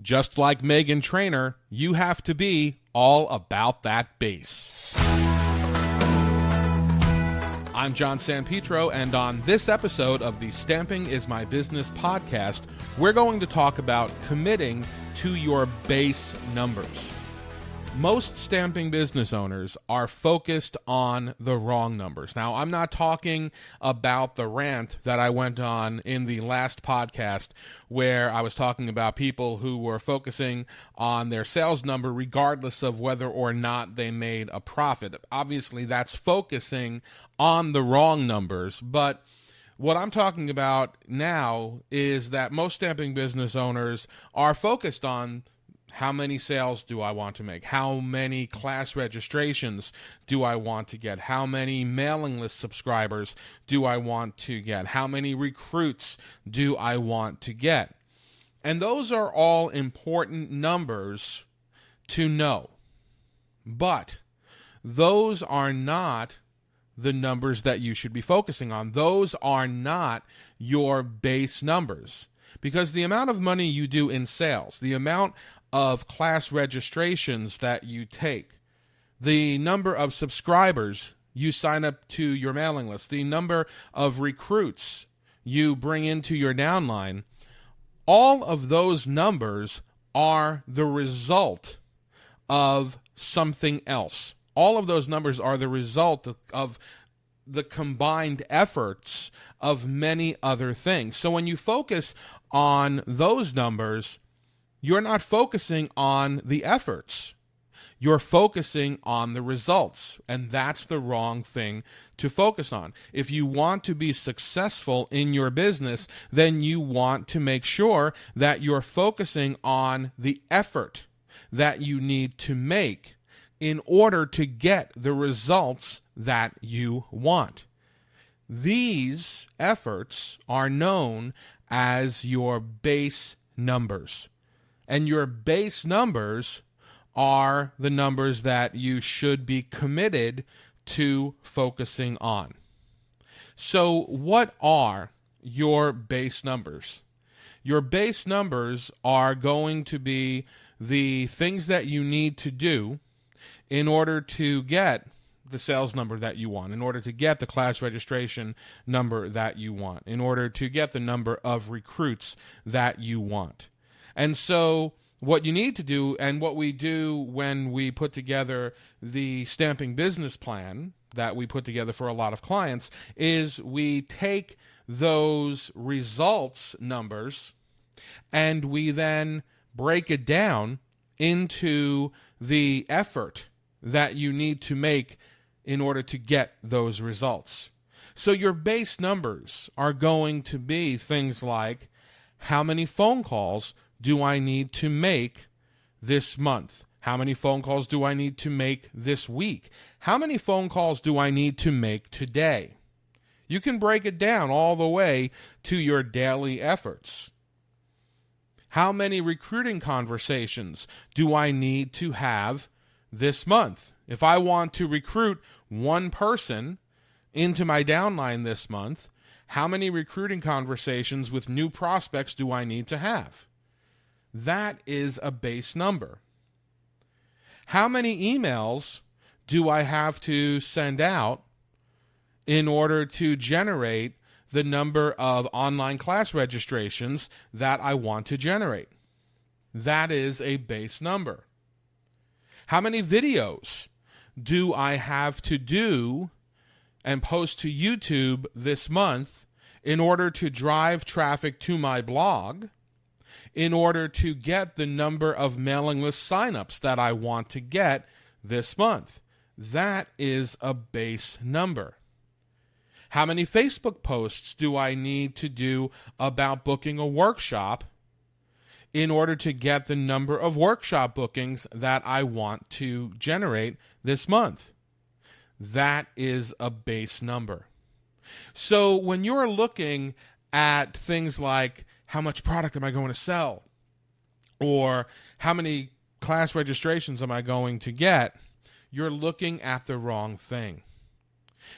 Just like Meghan Trainor, you have to be all about that bass. I'm John Sanpetro, and on this episode of the Stamping is My Business podcast, we're going to talk about committing to your base numbers. Most stamping business owners are focused on the wrong numbers. Now, I'm not talking about the rant that I went on in the last podcast where I was talking about people who were focusing on their sales number regardless of whether or not they made a profit. Obviously, that's focusing on the wrong numbers, but what I'm talking about now is that most stamping business owners are focused on how many sales do I want to make? How many class registrations do I want to get? How many mailing list subscribers do I want to get? How many recruits do I want to get? And those are all important numbers to know. But those are not the numbers that you should be focusing on. Those are not your base numbers. Because the amount of money you do in sales, the amount of class registrations that you take, the number of subscribers you sign up to your mailing list, the number of recruits you bring into your downline, all of those numbers are the result of something else. All of those numbers are the result of the combined efforts of many other things. So when you focus on those numbers, you're not focusing on the efforts. You're focusing on the results, and that's the wrong thing to focus on. If you want to be successful in your business, then you want to make sure that you're focusing on the effort that you need to make in order to get the results that you want. These efforts are known as your base numbers. And your base numbers are the numbers that you should be committed to focusing on. So what are your base numbers? Your base numbers are going to be the things that you need to do in order to get the sales number that you want, in order to get the class registration number that you want, in order to get the number of recruits that you want. And so what you need to do, and what we do when we put together the stamping business plan that we put together for a lot of clients, is we take those results numbers and we then break it down into the effort that you need to make in order to get those results. So your base numbers are going to be things like, how many phone calls do I need to make this month? How many phone calls do I need to make this week? How many phone calls do I need to make today? You can break it down all the way to your daily efforts. How many recruiting conversations do I need to have this month? If I want to recruit one person into my downline this month, how many recruiting conversations with new prospects do I need to have? That is a base number. How many emails do I have to send out in order to generate the number of online class registrations that I want to generate? That is a base number. How many videos do I have to do and post to YouTube this month in order to drive traffic to my blog, in order to get the number of mailing list signups that I want to get this month? That is a base number. How many Facebook posts do I need to do about booking a workshop in order to get the number of workshop bookings that I want to generate this month? That is a base number. So when you're looking at things like, how much product am I going to sell? Or how many class registrations am I going to get? You're looking at the wrong thing.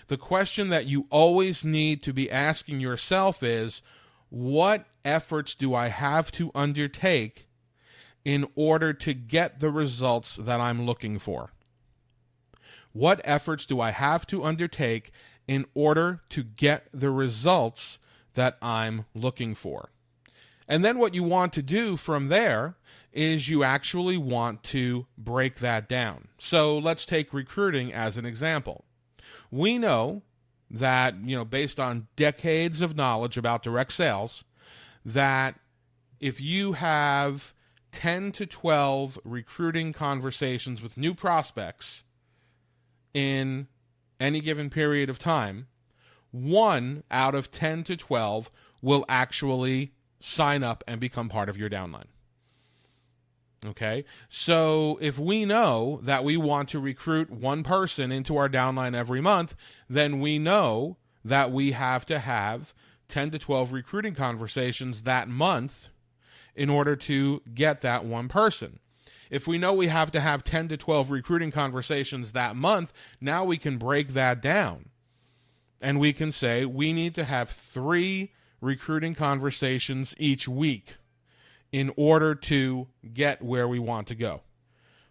The question that you always need to be asking yourself is, what efforts do I have to undertake in order to get the results that I'm looking for? What efforts do I have to undertake in order to get the results that I'm looking for? And then what you want to do from there is you actually want to break that down. So let's take recruiting as an example. We know that, based on decades of knowledge about direct sales, that if you have 10 to 12 recruiting conversations with new prospects in any given period of time, 1 out of 10 to 12 will actually sign up and become part of your downline. Okay? So if we know that we want to recruit 1 person into our downline every month, then we know that we have to have 10 to 12 recruiting conversations that month in order to get that 1 person. If we know we have to have 10 to 12 recruiting conversations that month, now we can break that down. And we can say we need to have 3 recruiting conversations each week in order to get where we want to go.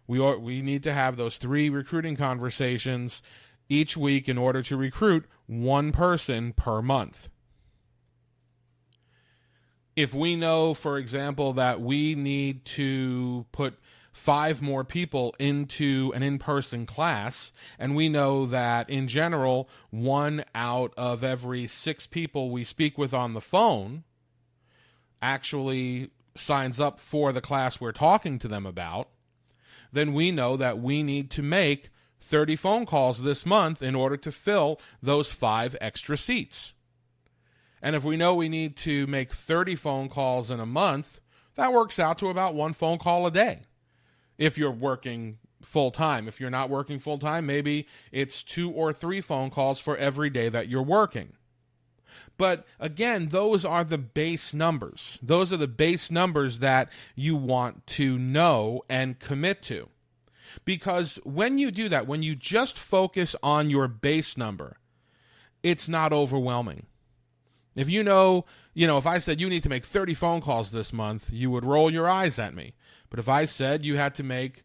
We need to have those 3 recruiting conversations each week in order to recruit 1 person per month. If we know, for example, that we need to put 5 more people into an in-person class, and we know that in general 1 out of every 6 people we speak with on the phone actually signs up for the class we're talking to them about, then we know that we need to make 30 phone calls this month in order to fill those 5 extra seats. And if we know we need to make 30 phone calls in a month, that works out to about 1 phone call a day. If you're working full-time. If you're not working full-time, maybe it's 2 or 3 phone calls for every day that you're working. But again, those are the base numbers. Those are the base numbers that you want to know and commit to. Because when you do that, when you just focus on your base number, it's not overwhelming. If if I said you need to make 30 phone calls this month, you would roll your eyes at me. But if I said you had to make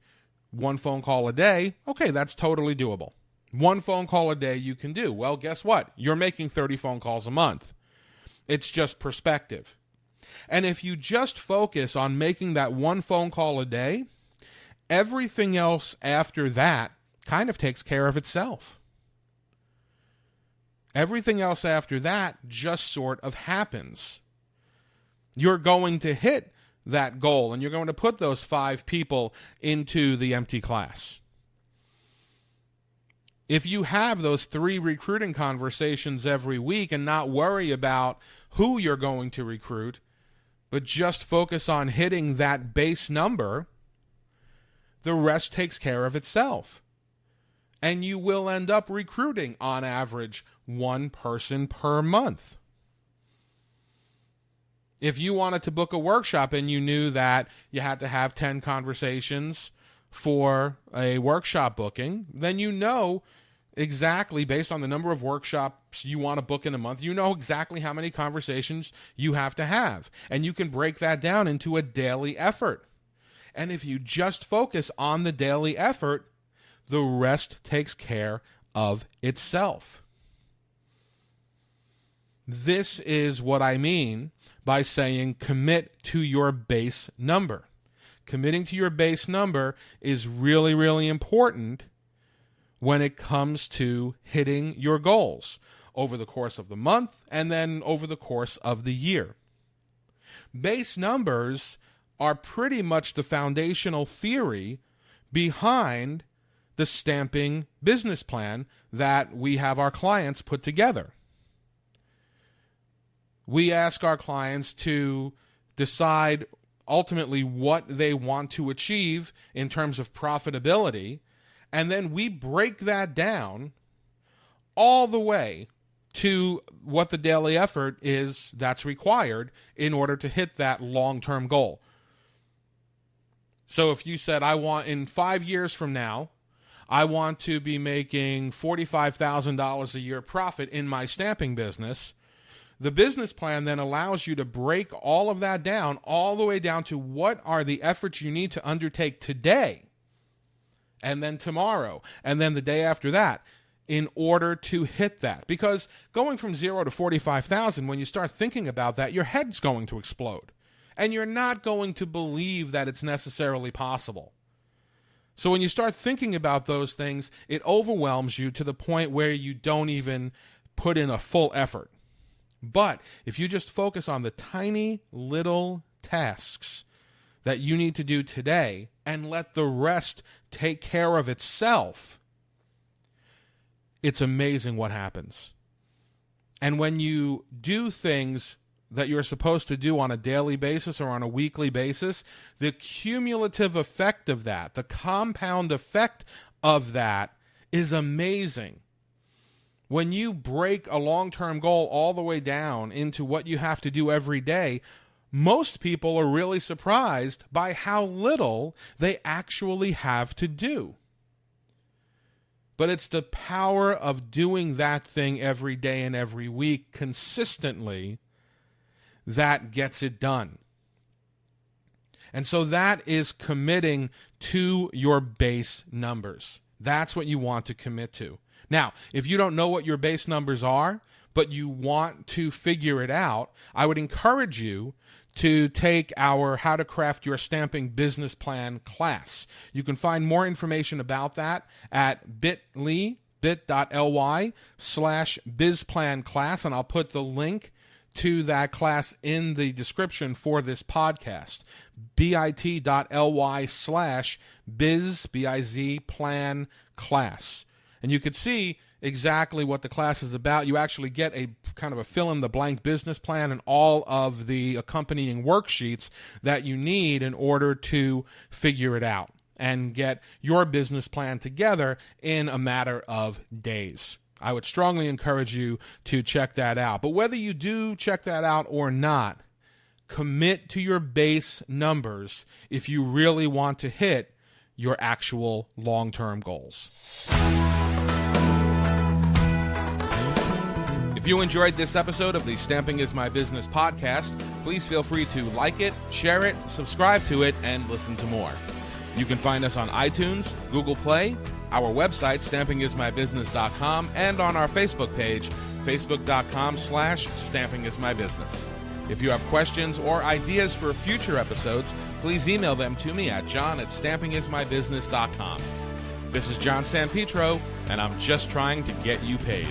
1 phone call a day, okay, that's totally doable. 1 phone call a day you can do. Well, guess what? You're making 30 phone calls a month. It's just perspective. And if you just focus on making that 1 phone call a day, everything else after that kind of takes care of itself. Everything else after that just sort of happens. You're going to hit that goal, and you're going to put those 5 people into the empty class. If you have those 3 recruiting conversations every week and not worry about who you're going to recruit, but just focus on hitting that base number, the rest takes care of itself. And you will end up recruiting, on average, 1 person per month. If you wanted to book a workshop and you knew that you had to have 10 conversations for a workshop booking, then you know exactly, based on the number of workshops you want to book in a month, you know exactly how many conversations you have to have. And you can break that down into a daily effort. And if you just focus on the daily effort, the rest takes care of itself. This is what I mean by saying commit to your base number. Committing to your base number is really, really important when it comes to hitting your goals over the course of the month and then over the course of the year. Base numbers are pretty much the foundational theory behind the stamping business plan that we have our clients put together. We ask our clients to decide ultimately what they want to achieve in terms of profitability, and then we break that down all the way to what the daily effort is that's required in order to hit that long-term goal. So if you said, I want in 5 years from now, I want to be making $45,000 a year profit in my stamping business, The business plan then allows you to break all of that down, all the way down to what are the efforts you need to undertake today, and then tomorrow, and then the day after that, in order to hit that. Because going from 0 to 45,000, when you start thinking about that, your head's going to explode. And you're not going to believe that it's necessarily possible. So when you start thinking about those things, it overwhelms you to the point where you don't even put in a full effort. But if you just focus on the tiny little tasks that you need to do today and let the rest take care of itself, it's amazing what happens. And when you do things that you're supposed to do on a daily basis or on a weekly basis, the cumulative effect of that, the compound effect of that is amazing. When you break a long-term goal all the way down into what you have to do every day, most people are really surprised by how little they actually have to do. But it's the power of doing that thing every day and every week consistently that gets it done. And so that is committing to your base numbers. That's what you want to commit to. Now, if you don't know what your base numbers are, but you want to figure it out, I would encourage you to take our How to Craft Your Stamping Business Plan class. You can find more information about that at bit.ly/bizplanclass, and I'll put the link to that class in the description for this podcast. bit.ly/biz plan class. And you could see exactly what the class is about. You actually get a kind of a fill-in-the-blank business plan and all of the accompanying worksheets that you need in order to figure it out and get your business plan together in a matter of days. I would strongly encourage you to check that out. But whether you do check that out or not, commit to your base numbers if you really want to hit your actual long-term goals. If you enjoyed this episode of the Stamping is My Business podcast, please feel free to like it, share it, subscribe to it, and listen to more. You can find us on iTunes, Google Play, our website, stampingismybusiness.com, and on our Facebook page, facebook.com/stampingismybusiness. If you have questions or ideas for future episodes, please email them to me at john@stampingismybusiness.com. This is John San Pietro, and I'm just trying to get you paid.